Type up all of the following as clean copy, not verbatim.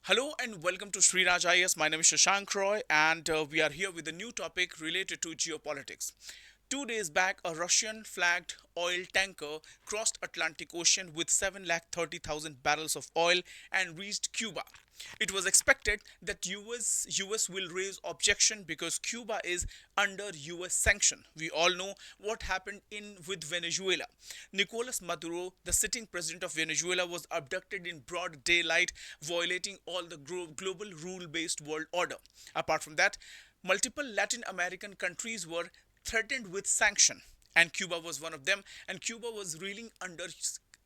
Hello and welcome to Sriraj IS. My name is Shashank Roy, and we are here with a new topic related to geopolitics. 2 days back, a Russian flagged oil tanker crossed Atlantic Ocean with 730,000 barrels of oil and reached Cuba. It was expected that US will raise objection because Cuba is under US sanction. We all know what happened in with Venezuela. Nicolas Maduro, the sitting president of Venezuela, was abducted in broad daylight, violating all the global rule-based world order. Apart from that, multiple Latin American countries were threatened with sanction, and Cuba was one of them. And Cuba was reeling under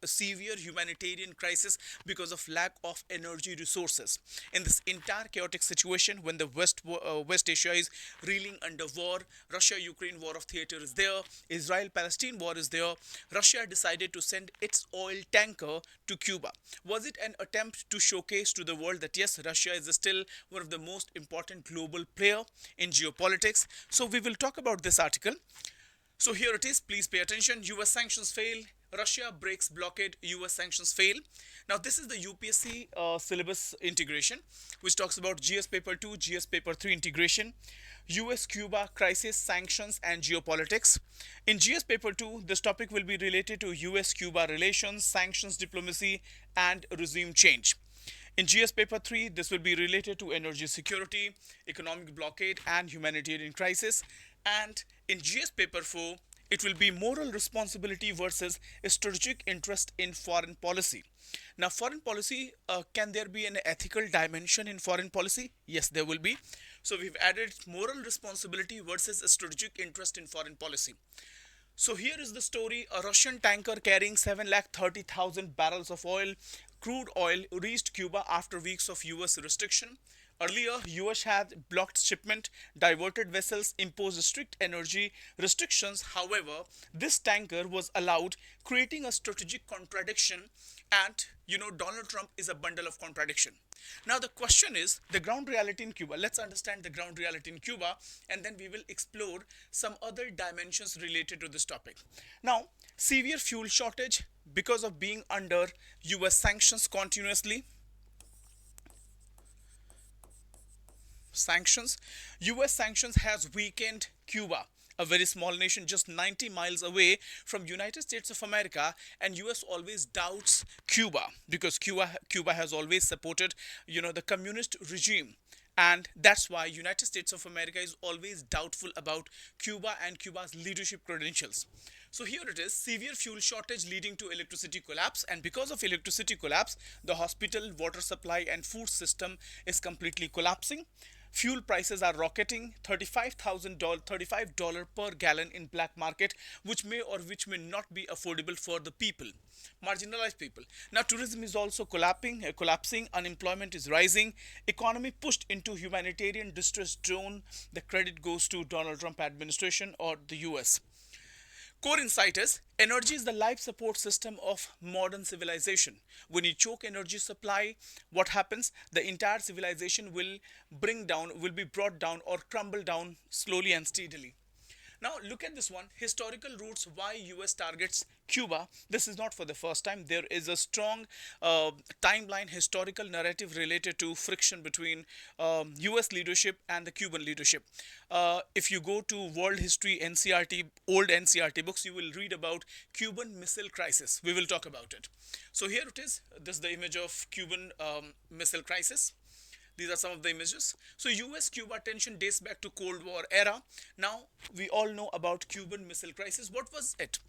a severe humanitarian crisis because of lack of energy resources. In this entire chaotic situation, when the West Asia is reeling under war, Russia-Ukraine war of theater is there, Israel-Palestine war is there, Russia decided to send its oil tanker to Cuba. Was it an attempt to showcase to the world that yes, Russia is still one of the most important global player in geopolitics? So we will talk about this article. So here it is. Please pay attention. US sanctions fail. Russia breaks blockade. US sanctions fail. Now this is the UPSC syllabus integration, which talks about GS paper 2, GS paper 3 integration, US Cuba crisis, sanctions and geopolitics. In GS paper 2, this topic will be related to US Cuba relations, sanctions diplomacy and regime change. In GS paper 3, this will be related to energy security, economic blockade and humanitarian crisis. And in GS paper 4, it will be moral responsibility versus strategic interest in foreign policy. Now, foreign policy, can there be an ethical dimension in foreign policy? Yes, there will be. So we've added moral responsibility versus a strategic interest in foreign policy. So here is the story. A Russian tanker carrying 730,000 barrels of oil, crude oil, reached Cuba after weeks of US restriction. Earlier, US had blocked shipment, diverted vessels, imposed strict energy restrictions. However, this tanker was allowed, creating a strategic contradiction. And Donald Trump is a bundle of contradiction. Now, the question is the ground reality in Cuba. Let's understand the ground reality in Cuba, and then we will explore some other dimensions related to this topic. Now, severe fuel shortage because of being under US sanctions continuously. Sanctions. US sanctions has weakened Cuba, a very small nation just 90 miles away from United States of America, and US always doubts Cuba because Cuba has always supported the communist regime, and that's why United States of America is always doubtful about Cuba and Cuba's leadership credentials. So here it is: severe fuel shortage leading to electricity collapse, and because of electricity collapse, the hospital, water supply and food system is completely collapsing. Fuel prices are rocketing, $35 per gallon in black market, which may not be affordable for the people, marginalized people. Now tourism is also collapsing, unemployment is rising, economy pushed into humanitarian distress zone. The credit goes to Donald Trump administration or the US. Core insight is energy is the life support system of modern civilization. When you choke energy supply, what happens? The entire civilization will be brought down or crumble down slowly and steadily. Now look at this one: historical roots. Why US targets Cuba? This is not for the first time. There is a strong timeline, historical narrative related to friction between US leadership and the Cuban leadership. If you go to world history NCRT, old NCRT books, you will read about Cuban Missile Crisis. We will talk about it. So here it is. This is the image of Cuban Missile Crisis. These are some of the images. So US Cuba tension dates back to Cold War era. Now we all know about Cuban Missile Crisis. What was it?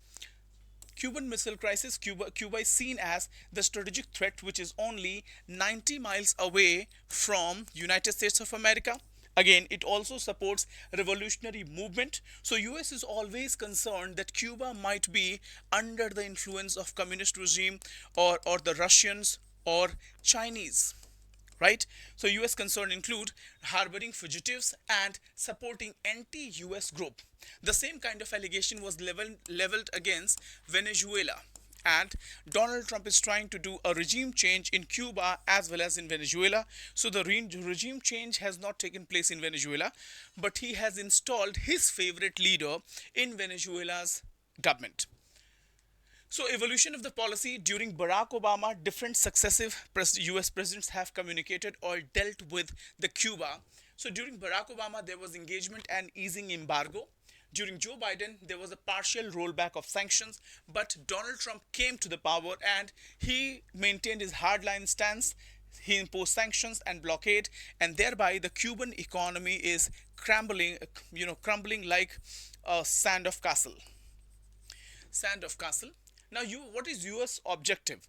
Cuban Missile Crisis. Cuba is seen as the strategic threat which is only 90 miles away from United States of America. Again, it also supports revolutionary movement. So US is always concerned that Cuba might be under the influence of communist regime, or the Russians or Chinese, right? So US concern include harboring fugitives and supporting anti-US group. The same kind of allegation was leveled against Venezuela, and Donald Trump is trying to do a regime change in Cuba as well as in Venezuela. So the regime change has not taken place in Venezuela, but he has installed his favorite leader in Venezuela's government. So, evolution of the policy during Barack Obama, different successive US presidents have communicated or dealt with the Cuba. So, during Barack Obama, there was engagement and easing embargo. During Joe Biden, there was a partial rollback of sanctions, but Donald Trump came to the power and he maintained his hardline stance. He imposed sanctions and blockade, and thereby the Cuban economy is crumbling like a sand of castle. Now, what is US objective?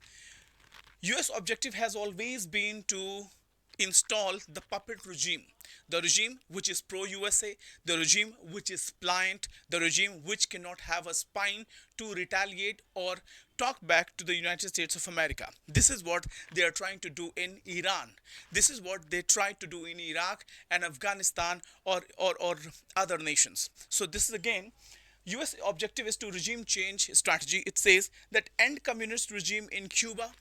US objective has always been to install the puppet regime, the regime which is pro USA, the regime which is pliant, the regime which cannot have a spine to retaliate or talk back to the United States of America. This is what they are trying to do in Iran. This is what they tried to do in Iraq and Afghanistan, or other nations. So this is again, US objective is to regime change strategy. It says that end communist regime in Cuba,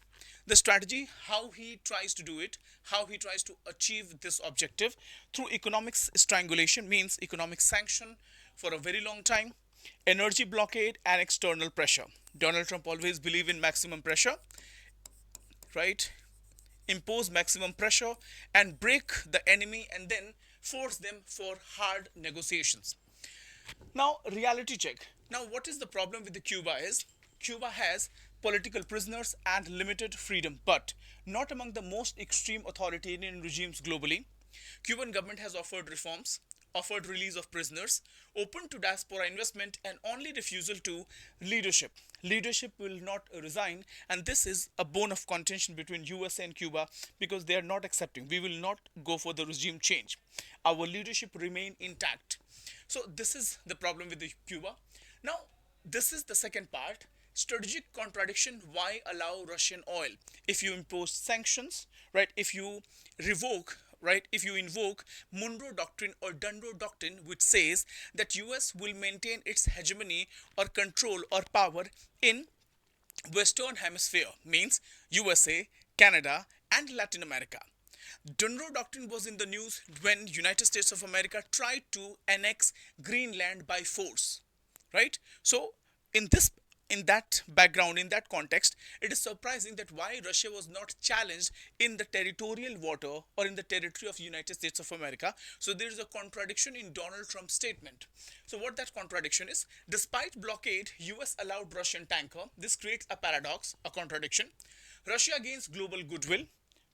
the strategy, how he tries to do it, how he tries to achieve this objective through economics strangulation, means economic sanction for a very long time, energy blockade, and external pressure. Donald Trump always believed in maximum pressure, right? Impose maximum pressure and break the enemy and then force them for hard negotiations. Now, reality check. Now, what is the problem with the Cuba is Cuba has political prisoners and limited freedom, but not among the most extreme authoritarian regimes globally. Cuban government has offered reforms, offered release of prisoners, open to diaspora investment, and only refusal to leadership. Leadership will not resign, and this is a bone of contention between USA and Cuba because they are not accepting. We will not go for the regime change. Our leadership remain intact. So this is the problem with the Cuba. Now, this is the second part. Strategic contradiction. Why allow Russian oil? If you impose sanctions, right? If you revoke, right? If you invoke Monroe Doctrine or Dundee Doctrine, which says that US will maintain its hegemony or control or power in Western Hemisphere, means USA, Canada, and Latin America. Dunro Doctrine was in the news when United States of America tried to annex Greenland by force, right? So in this, in that background, in that context, it is surprising that why Russia was not challenged in the territorial water or in the territory of United States of America. So there is a contradiction in Donald Trump's statement. So what that contradiction is: despite blockade, US allowed Russian tanker. This creates a paradox, a contradiction. Russia gains global goodwill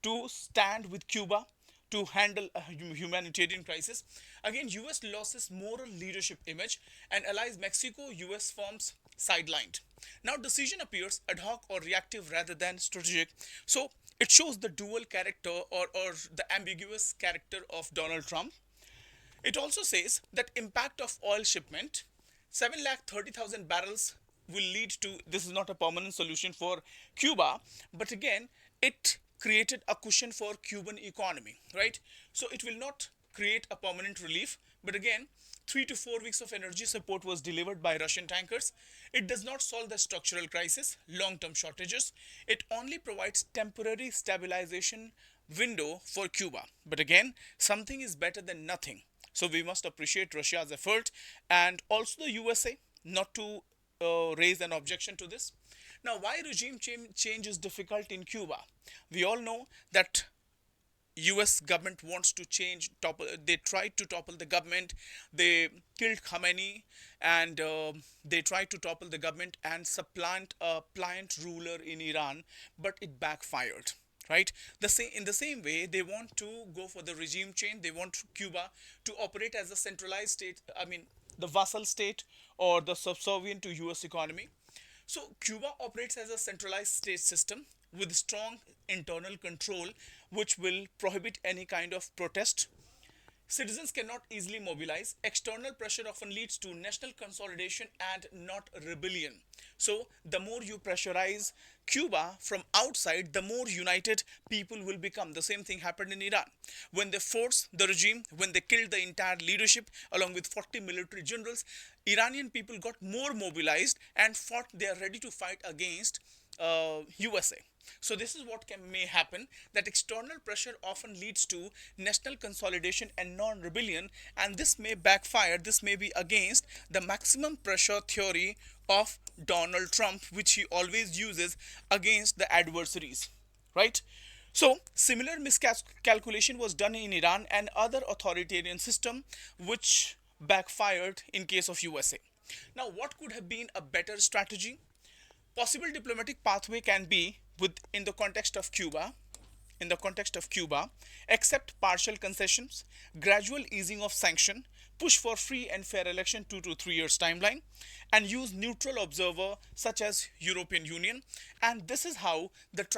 to stand with Cuba to handle a humanitarian crisis. Again, US loses moral leadership image and allies Mexico, US firms sidelined. Now, decision appears ad hoc or reactive rather than strategic. So, it shows the dual character, or the ambiguous character of Donald Trump. It also says that impact of oil shipment, 730,000 barrels will lead to, this is not a permanent solution for Cuba, but again, it created a cushion for Cuban economy, right? So it will not create a permanent relief, but again, 3 to 4 weeks of energy support was delivered by Russian tankers. It does not solve the structural crisis, long-term shortages. It only provides temporary stabilization window for Cuba. But again, something is better than nothing. So we must appreciate Russia's effort and also the USA not to raise an objection to this. Now, why regime change is difficult in Cuba? We all know that US government wants to change, they tried to topple the government, they killed Khamenei, and they tried to topple the government and supplant a pliant ruler in Iran, but it backfired, right? In the same way, they want to go for the regime change. They want Cuba to operate as a centralized state, I mean the vassal state or the subservient to US economy. So Cuba operates as a centralized state system with strong internal control, which will prohibit any kind of protest. Citizens cannot easily mobilize. External pressure often leads to national consolidation and not rebellion. So, the more you pressurize Cuba from outside, the more united people will become. The same thing happened in Iran. When they forced the regime, when they killed the entire leadership along with 40 military generals, Iranian people got more mobilized and fought. They are ready to fight against USA. So this is what may happen, that external pressure often leads to national consolidation and non-rebellion, and this may backfire. This may be against the maximum pressure theory of Donald Trump, which he always uses against the adversaries, right? So similar miscalculation was done in Iran and other authoritarian system, which backfired in case of USA. Now, what could have been a better strategy? Possible diplomatic pathway can be in the context of Cuba, accept partial concessions, gradual easing of sanction, push for free and fair election 2 to 3 years timeline, and use neutral observer such as European Union. And this is how there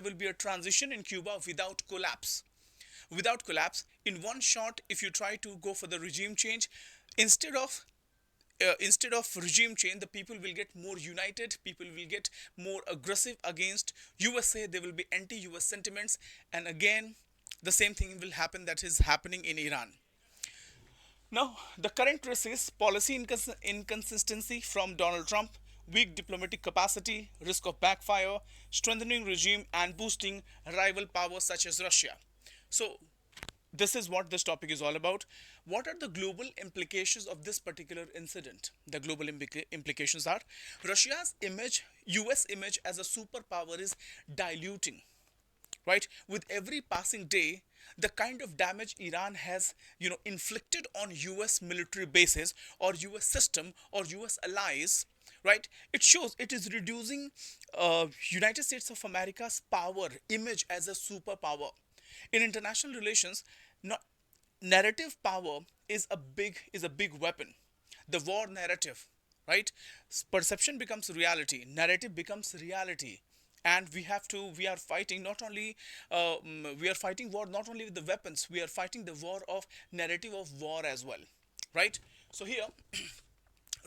will be a transition in Cuba without collapse. Without collapse, in one shot, if you try to go for the regime change, instead of regime change, the people will get more united, people will get more aggressive against USA, there will be anti-US sentiments, and again the same thing will happen that is happening in Iran. Now, the current risk is policy inconsistency from Donald Trump, weak diplomatic capacity, risk of backfire, strengthening regime, and boosting rival powers such as Russia. So, this is what this topic is all about. What are the global implications of this particular incident? The global implications are Russia's image, US image as a superpower is diluting, right? With every passing day, the kind of damage Iran has, inflicted on US military bases or US system or US allies, right? It shows it is reducing United States of America's power, image as a superpower. In international relations, no, narrative power is a big weapon. The war narrative, right? Perception becomes reality, narrative becomes reality, and we are fighting not only we are fighting war not only with the weapons, we are fighting the war of narrative of war as well, right? So here,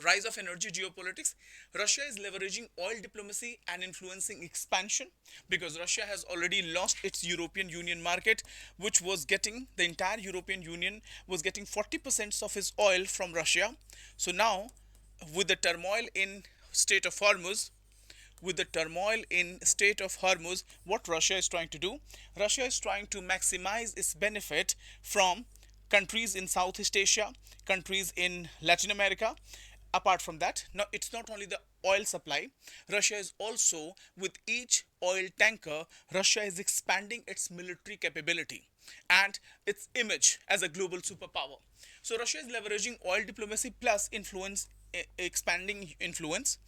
rise of energy geopolitics. Russia is leveraging oil diplomacy and influencing expansion, because Russia has already lost its European Union market, which was getting the entire European Union was getting 40% of its oil from Russia. So now, with the turmoil in state of Hormuz, what Russia is trying to do, Russia is trying to maximize its benefit from countries in Southeast Asia, countries in Latin America. Apart from that, now it's not only the oil supply, Russia is also, with each oil tanker, Russia is expanding its military capability and its image as a global superpower. So Russia is leveraging oil diplomacy plus expanding influence.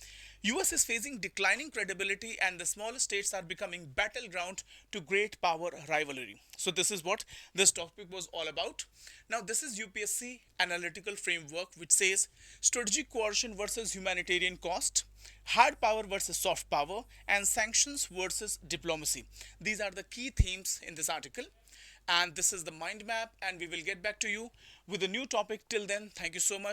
US is facing declining credibility and the smaller states are becoming battleground to great power rivalry. So this is what this topic was all about. Now this is UPSC analytical framework, which says strategic coercion versus humanitarian cost, hard power versus soft power, and sanctions versus diplomacy. These are the key themes in this article. And this is the mind map, and we will get back to you with a new topic. Till then, thank you so much.